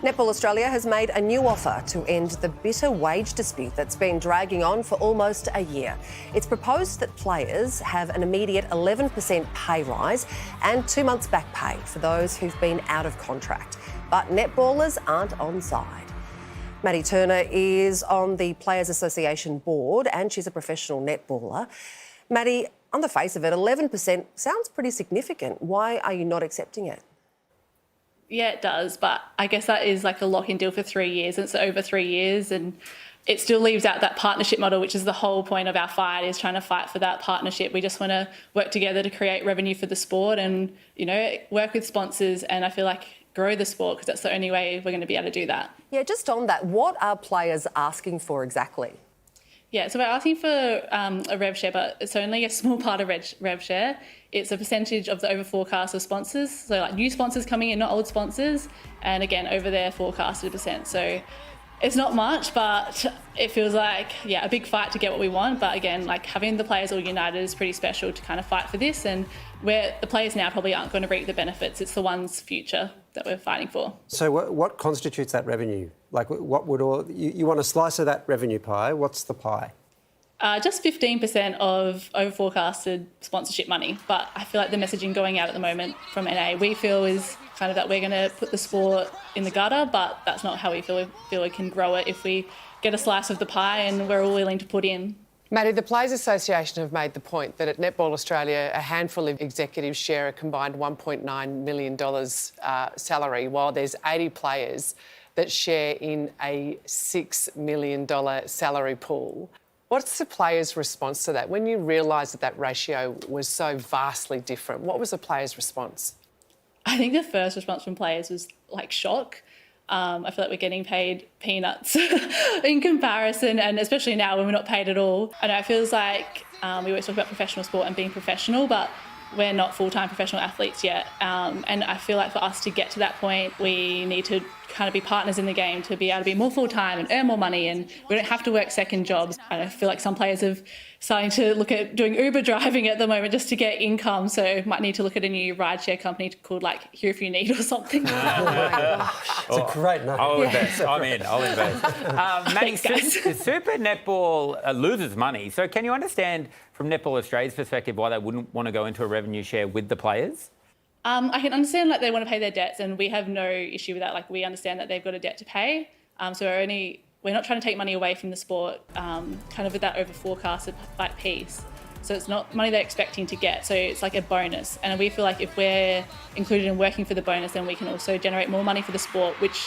Netball Australia has made a new offer to end the bitter wage dispute that's been dragging on for almost a year. It's proposed that players have an immediate 11% pay rise and 2 months back pay for those who've been out of contract. But netballers aren't on side. Maddy Turner is on the Players Association board and she's a professional netballer. Maddy, on the face of it, 11% sounds pretty significant. Why are you not accepting it? Yeah, it does, but I guess that is like a lock-in deal for 3 years. It's over 3 years and it still leaves out that partnership model, which is the whole point of our fight, is trying to fight for that partnership. We just want to work together to create revenue for the sport and, you know, work with sponsors and I feel like grow the sport because that's the only way we're going to be able to do that. Yeah, just on that, what are players asking for exactly? Yeah, so we're asking for a rev share, but it's only a small part of rev share. It's a percentage of the over forecast of sponsors. So like new sponsors coming in, not old sponsors. And again, over their forecasted percent. So it's not much, but it feels like, yeah, a big fight to get what we want. But again, like having the players all united is pretty special to kind of fight for this. And where the players now probably aren't going to reap the benefits. It's the one's future that we're fighting for. So what constitutes that revenue? Like what would you want a slice of that revenue pie? What's the pie? Just 15% of over-forecasted sponsorship money. But I feel like the messaging going out at the moment from NA, we feel is kind of that we're going to put the sport in the gutter, but that's not how we feel we can grow it if we get a slice of the pie and we're all willing to put in. Maddy, the Players Association have made the point that at Netball Australia, a handful of executives share a combined $1.9 million salary, while there's 80 players that share in a $6 million salary pool. What's the players' response to that? When you realised that that ratio was so vastly different, what was the players' response? I think the first response from players was like shock. I feel like we're getting paid peanuts in comparison, and especially now when we're not paid at all. I know it feels like we always talk about professional sport and being professional, but we're not full-time professional athletes yet. And I feel like for us to get to that point, we need to kind of be partners in the game to be able to be more full-time and earn more money, and we don't have to work second jobs. I feel like some players have starting to look at doing Uber driving at the moment just to get income, so might need to look at a new rideshare company called like Here If You Need or something. It's a great name. I'll invest. I'm in. I'll invest. Maddy, Super Netball loses money, so can you understand from Netball Australia's perspective why they wouldn't want to go into a revenue share with the players? I can understand like they want to pay their debts, and we have no issue with that. Like we understand that they've got a debt to pay, so we're not trying to take money away from the sport, kind of with that over forecasted like piece. So it's not money they're expecting to get, so it's like a bonus. And we feel like if we're included in working for the bonus, then we can also generate more money for the sport, which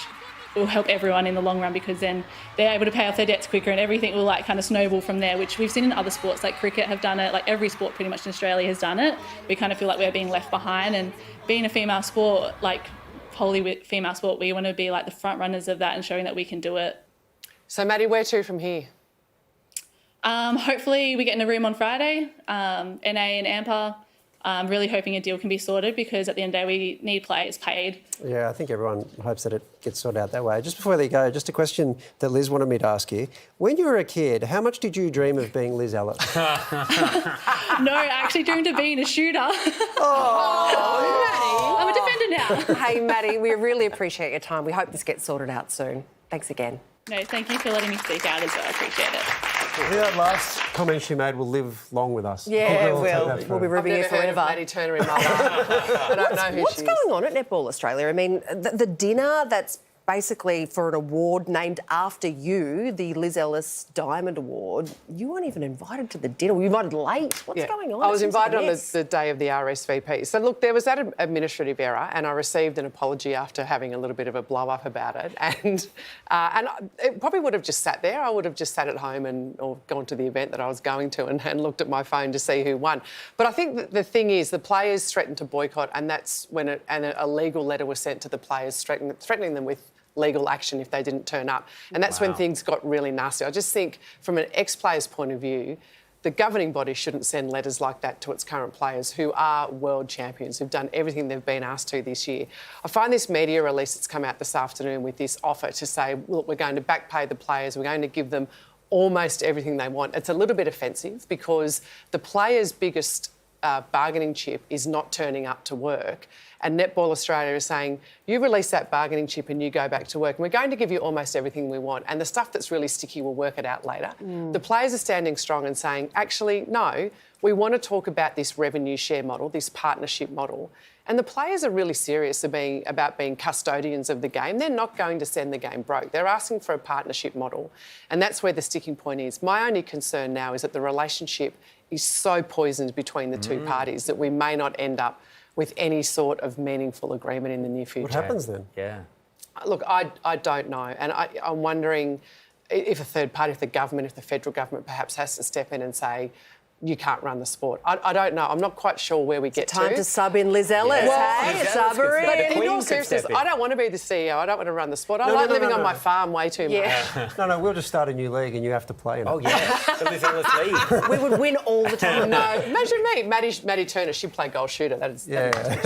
will help everyone in the long run, because then they're able to pay off their debts quicker and everything will like kind of snowball from there, which we've seen in other sports. Like cricket have done it, like every sport pretty much in Australia has done it. We kind of feel like we're being left behind, and being a female sport, like wholly female sport, we want to be like the front runners of that and showing that we can do it. So Maddy, where to from here? Hopefully we get in a room on Friday, NA and AMPA. I'm really hoping a deal can be sorted, because at the end of the day we need players paid. Yeah, I think everyone hopes that it gets sorted out that way. Just before they go, just a question that Liz wanted me to ask you. When you were a kid, how much did you dream of being Liz Ellis? No, I actually dreamed of being a shooter. Oh, I'm a defender now. Hey, Maddy, we really appreciate your time. We hope this gets sorted out soon. Thanks again. No, thank you for letting me speak out as well. I appreciate it. That last comment she made will live long with us. Yeah, it will. We'll be ribbing you I've never heard of forever. Maddy Turner in my life. I don't know who she is. What's going on at Netball Australia? I mean, the dinner that's basically for an award named after you, the Liz Ellis Diamond Award, you weren't even invited to the dinner. You were invited late. What's going on? I was invited on the day of the RSVP. So, look, there was that administrative error, and I received an apology after having a little bit of a blow-up about it. And it probably would have just sat there. I would have just sat at home or gone to the event that I was going to and looked at my phone to see who won. But I think that the thing is, the players threatened to boycott, and that's when a legal letter was sent to the players threatening them with legal action if they didn't turn up. And that's when things got really nasty. I just think from an ex-player's point of view, the governing body shouldn't send letters like that to its current players who are world champions, who've done everything they've been asked to this year. I find this media release that's come out this afternoon with this offer to say, look, we're going to back pay the players, we're going to give them almost everything they want. It's a little bit offensive because the players' biggest bargaining chip is not turning up to work, and Netball Australia is saying, you release that bargaining chip and you go back to work, and we're going to give you almost everything we want, and the stuff that's really sticky, we'll work it out later. The players are standing strong and saying, actually, no, we want to talk about this revenue share model, this partnership model. And the players are really serious about being custodians of the game. They're not going to send the game broke. They're asking for a partnership model. And that's where the sticking point is. My only concern now is that the relationship is so poisoned between the two parties that we may not end up with any sort of meaningful agreement in the near future. What happens then? Yeah. Look, I don't know. And I'm wondering if a third party, if the government, if the federal government perhaps has to step in and say, you can't run the sport. I don't know. I'm not quite sure where we get to. Time to sub in Liz Ellis, hey? Sub her But in. in all seriousness, I don't want to be the CEO. I don't want to run the sport. I like living on my farm way too much. No, we'll just start a new league and you have to play in it. Oh, yeah. The Liz Ellis League. We would win all the time. No, imagine me, Maddy Turner. She'd play goal shooter. That is. Yeah.